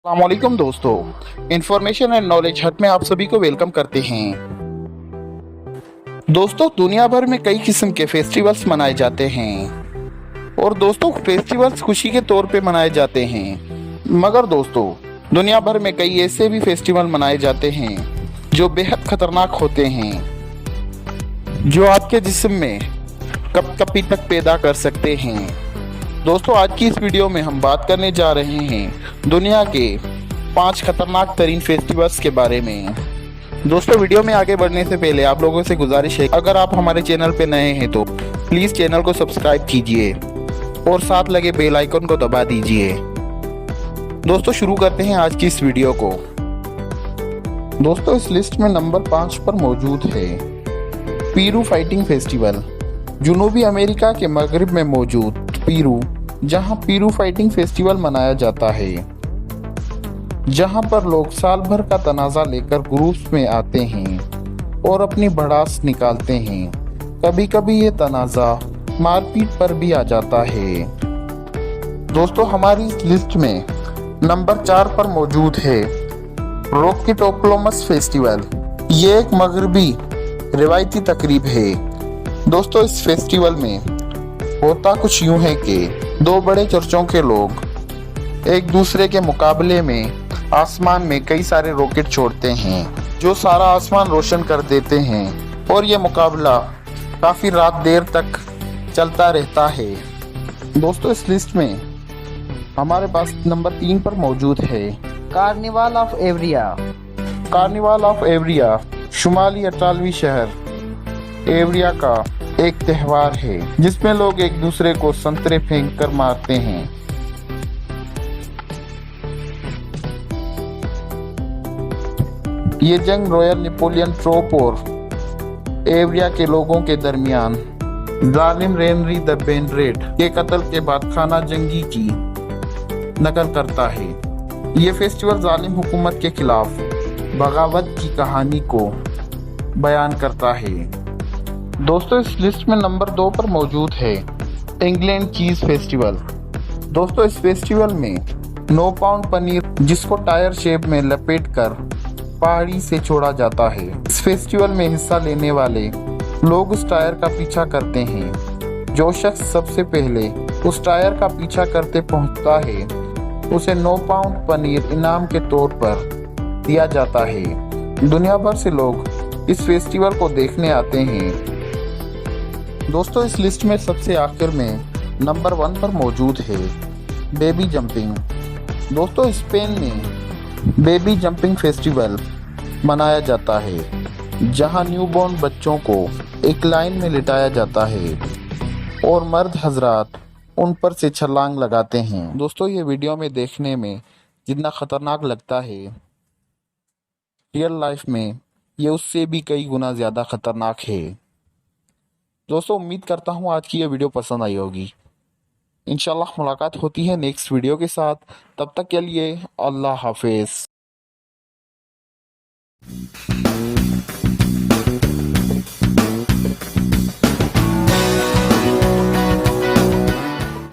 अस्सलामुअलैकुम दोस्तों, information and knowledge हट में आप सभी को वेलकम करते हैं। दोस्तों, दुनिया भर में कई किस्म के फेस्टिवल्स मनाए जाते हैं और दोस्तों फेस्टिवल्स खुशी के तौर पे मनाए जाते हैं। मगर दोस्तों, दुनिया भर में कई ऐसे भी फेस्टिवल मनाए जाते हैं जो बेहद खतरनाक होते हैं, जो आपके जिस्म में कपकपी तक पैदा कर सकते हैं। दोस्तों, आज की इस वीडियो में हम बात करने जा रहे हैं दुनिया के 5 खतरनाक तरीन फेस्टिवल्स के बारे में। दोस्तों, वीडियो में आगे बढ़ने से पहले आप लोगों से गुजारिश है, अगर आप हमारे चैनल पे नए हैं तो प्लीज़ चैनल को सब्सक्राइब कीजिए और साथ लगे बेल आइकन को दबा दीजिए। दोस्तों, शुरू करते हैं आज की इस वीडियो को। दोस्तों, इस लिस्ट में नंबर 5 पर मौजूद है पीरू फाइटिंग फेस्टिवल। जनूबी अमेरिका के मगरिब में मौजूद पीरू, जहां पीरू फाइटिंग फेस्टिवल मनाया जाता है, जहां पर लोग साल भर का तनाज़ा लेकर ग्रुप्स में आते हैं और अपनी भड़ास निकालते हैं। कभी कभी ये तनाज़ा मारपीट पर भी आ जाता है। दोस्तों, हमारी इस लिस्ट में नंबर 4 पर मौजूद है रोकिटोप्लोमस फेस्टिवल। ये एक मगरबी रिवायती तकरीब है। दोस्तों, इस फेस्टिवल में होता कुछ यूं है कि दो बड़े चर्चों के लोग एक दूसरे के मुकाबले में आसमान में कई सारे रॉकेट छोड़ते हैं जो सारा आसमान रोशन कर देते हैं, और ये मुकाबला काफ़ी रात देर तक चलता रहता है। दोस्तों, इस लिस्ट में हमारे पास नंबर 3 पर मौजूद है कार्निवाल ऑफ एवरिया। कार्निवाल ऑफ एवरिया शुमाली इतालवी शहर एवरिया का एक त्योहार है जिसमें लोग एक दूसरे को संतरे फेंक कर मारते हैं। ये जंग रॉयल नेपोलियन ट्रोप और एवरिया के लोगों के दरमियान जालिम रेनरी द बेनरेड के कत्ल के बाद खाना जंगी की नकल करता है। ये फेस्टिवल जालिम हुकूमत के खिलाफ बगावत की कहानी को बयान करता है। दोस्तों, इस लिस्ट में नंबर 2 पर मौजूद है इंग्लैंड चीज फेस्टिवल। दोस्तों, इस फेस्टिवल में 9 पाउंड पनीर, जिसको टायर शेप में लपेटकर पहाड़ी से छोड़ा जाता है। इस फेस्टिवल में हिस्सा लेने वाले लोग उस टायर का पीछा करते हैं। जो शख्स सबसे पहले उस टायर का पीछा करते पहुंचता है, उसे 9 पाउंड पनीर इनाम के तौर पर दिया जाता है। दुनिया भर से लोग इस फेस्टिवल को देखने आते हैं। दोस्तों, इस लिस्ट में सबसे आखिर में नंबर 1 पर मौजूद है बेबी जंपिंग। दोस्तों, स्पेन में बेबी जंपिंग फेस्टिवल मनाया जाता है, जहां न्यूबॉर्न बच्चों को एक लाइन में लिटाया जाता है और मर्द हजरात उन पर से छलांग लगाते हैं। दोस्तों, ये वीडियो में देखने में जितना खतरनाक लगता है, रियल लाइफ में ये उससे भी कई गुना ज़्यादा खतरनाक है। दोस्तों, उम्मीद करता हूँ आज की ये वीडियो पसंद आई होगी। इंशाल्लाह मुलाकात होती है नेक्स्ट वीडियो के साथ। तब तक के लिए अल्लाह हाफिज़।